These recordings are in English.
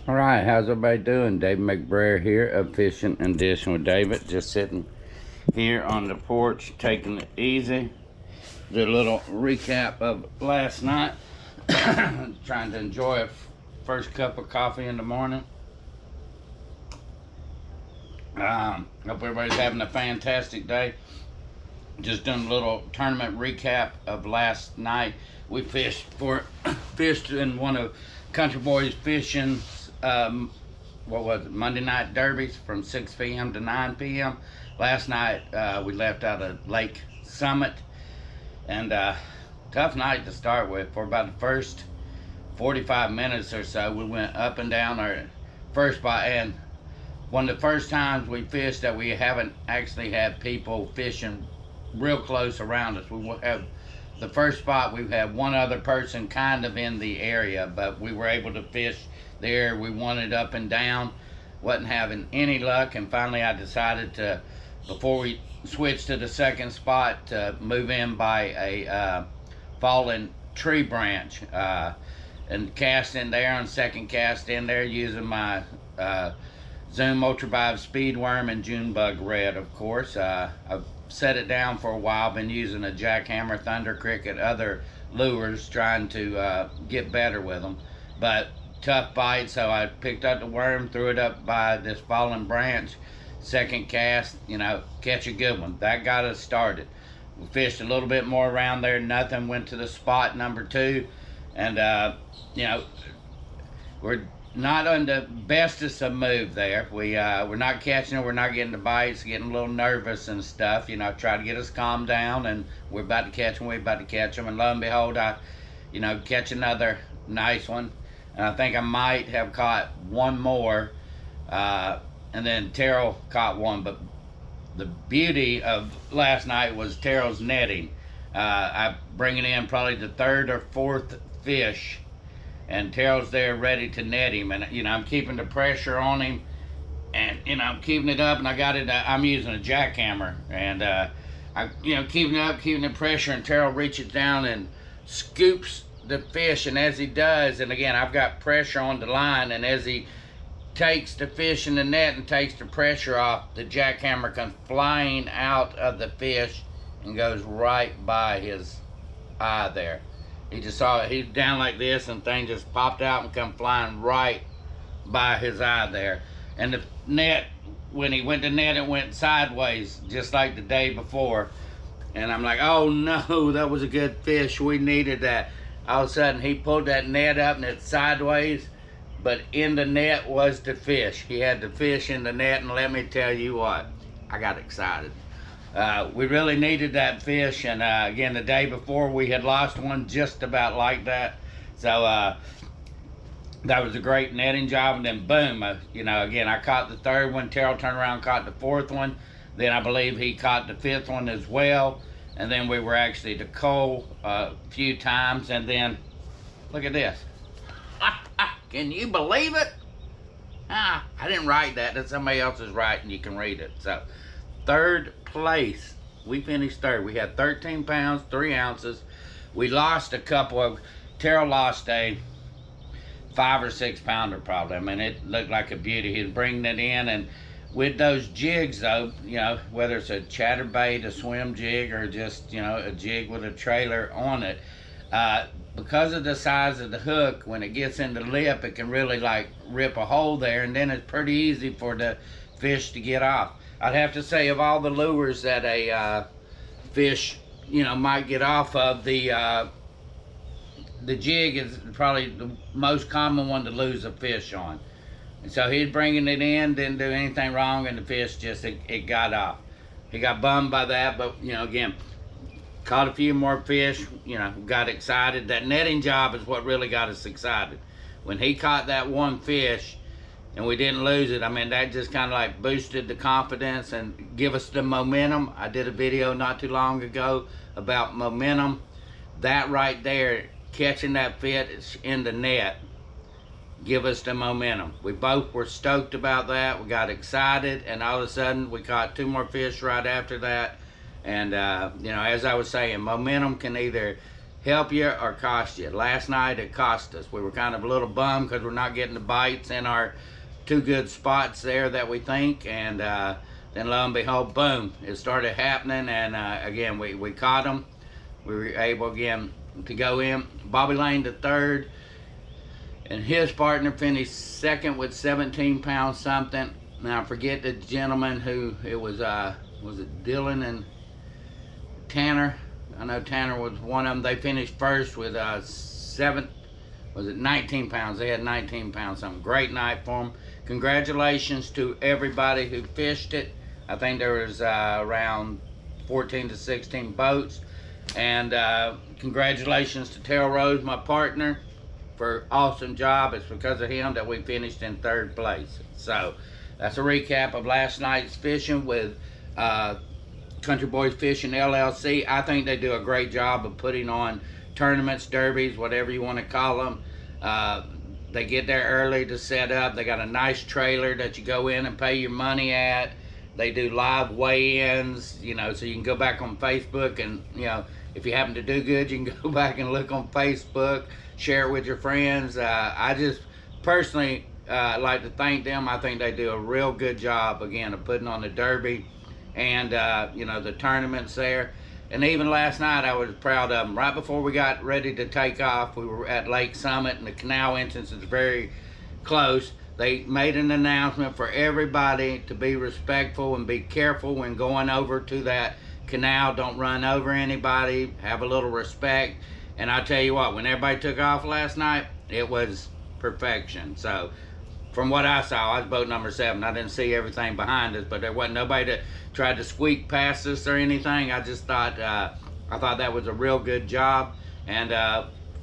All right, how's everybody doing? Dave McBrayer here of Fishing and Dishing with David. Just sitting here on the porch, taking it easy. Do a little recap of last night. Trying to enjoy a first cup of coffee in the morning. Hope everybody's having a fantastic day. Just doing a little tournament recap of last night. We fished in one of Country Boys Fishing. What was it? Monday night derbies from 6 p.m. to 9 p.m. Last night we left out of Lake Summit, and tough night to start with. For about the first 45 minutes or so, we went up and down our first spot, and one of the first times we fished that we haven't actually had people fishing real close around us. We have the first spot, we've had one other person kind of in the area, but we were able to fish there. We wanted up and down, wasn't having any luck, and finally I decided to, before we switched to the second spot, to move in by a fallen tree branch and cast in there on second cast in there using my Zoom Ultra Speed Worm and Junebug Red, of course. I've set it down for a while, been using a Jackhammer, Thunder Cricket, other lures, trying to get better with them, but tough bite. So I picked up the worm, threw it up by this fallen branch, second cast, catch a good one. That got us started. We fished a little bit more around there, nothing. Went to the spot number 2, and we're not on the bestest of move there. We're not catching it, we're not getting the bites, getting a little nervous and stuff, try to get us calmed down, and we're about to catch them, and lo and behold, I catch another nice one, and I think I might have caught one more, and then Terrell caught one. But the beauty of last night was Terrell's netting. I'm bringing in probably the 3rd or 4th fish, and Terrell's there ready to net him, and I'm keeping the pressure on him, and I'm keeping it up, and I got it. I'm using a jackhammer, and I keeping it up, keeping the pressure, and Terrell reaches down and scoops the fish, and as he does, and again I've got pressure on the line, and as he takes the fish in the net and takes the pressure off, the jackhammer comes flying out of the fish and goes right by his eye there. He just saw it. He's down like this, and thing just popped out and come flying right by his eye there. And the net, when he went to net, it went sideways, just like the day before. And I'm like, oh no, that was a good fish. We needed that. All of a sudden, he pulled that net up, and it's sideways, but in the net was the fish. He had the fish in the net, and let me tell you what, I got excited. We really needed that fish, and again, the day before we had lost one just about like that. So that was a great netting job, and then boom, again, I caught the 3rd one. Terrell turned around and caught the 4th one. Then I believe he caught the 5th one as well. And then we were actually to Cole a few times, and then look at this. Can you believe it? I didn't write that. That's somebody else's writing. You can read it. So 3rd place, we finished 3rd. We had 13 pounds 3 ounces. We lost a couple of, Terrell lost a 5 or 6 pounder probably. I mean, it looked like a beauty. He was bringing it in, and with those jigs though, whether it's a chatterbait, a swim jig, or just a jig with a trailer on it, because of the size of the hook, when it gets in the lip, it can really like rip a hole there, and then it's pretty easy for the fish to get off. I'd have to say, of all the lures that a fish might get off of, the jig is probably the most common one to lose a fish on. And so he's bringing it in, didn't do anything wrong, and the fish just, it got off. He got bummed by that, but again, caught a few more fish, got excited. That netting job is what really got us excited. When he caught that one fish and we didn't lose it, I mean, that just kind of like boosted the confidence and give us the momentum. I did a video not too long ago about momentum. That right there, catching that fish in the net, give us the momentum. We both were stoked about that. We got excited, and all of a sudden we caught 2 more fish right after that. And as I was saying, momentum can either help you or cost you. Last night it cost us. We were kind of a little bummed because we're not getting the bites in our 2 good spots there that we think, and then lo and behold, boom, it started happening, and again, we caught them. We were able again to go in. Bobby Lane the third, and his partner finished second with 17 pounds something. Now I forget the gentleman who it was it Dylan and Tanner? I know Tanner was one of them. They finished first with 19 pounds. They had 19 pounds something. Great night for them. Congratulations to everybody who fished it. I think there was around 14 to 16 boats. And congratulations to Terrell, my partner, for an awesome job. It's because of him that we finished in 3rd place. So that's a recap of last night's fishing with Country Boys Fishing LLC. I think they do a great job of putting on tournaments, derbies, whatever you want to call them. They get there early to set up. They got a nice trailer that you go in and pay your money at. They do live weigh-ins, you know, so you can go back on Facebook and, you know, if you happen to do good, you can go back and look on Facebook, share it with your friends. I just personally like to thank them. I think they do a real good job, again, of putting on the derby and, you know, the tournaments there. And even last night, I was proud of them. Right before we got ready to take off, we were at Lake Summit, and the canal entrance is very close. They made an announcement for everybody to be respectful and be careful when going over to that canal. Don't run over anybody. Have a little respect. And I tell you what, when everybody took off last night, it was perfection. So from what I saw, I was boat number 7. I didn't see everything behind us, but there wasn't nobody that tried to squeak past us or anything. I just thought, I thought that was a real good job. And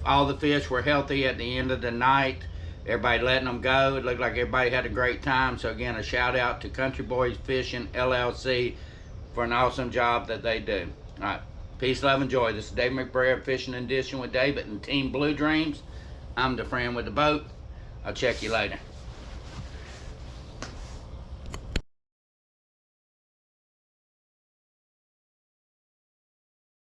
all the fish were healthy at the end of the night. Everybody letting them go. It looked like everybody had a great time. So again, a shout out to Country Boys Fishing LLC for an awesome job that they do. All right, peace, love, and joy. This is Dave McBrayer, Fishing Edition with David and Team Blue Dreams. I'm the friend with the boat. I'll check you later.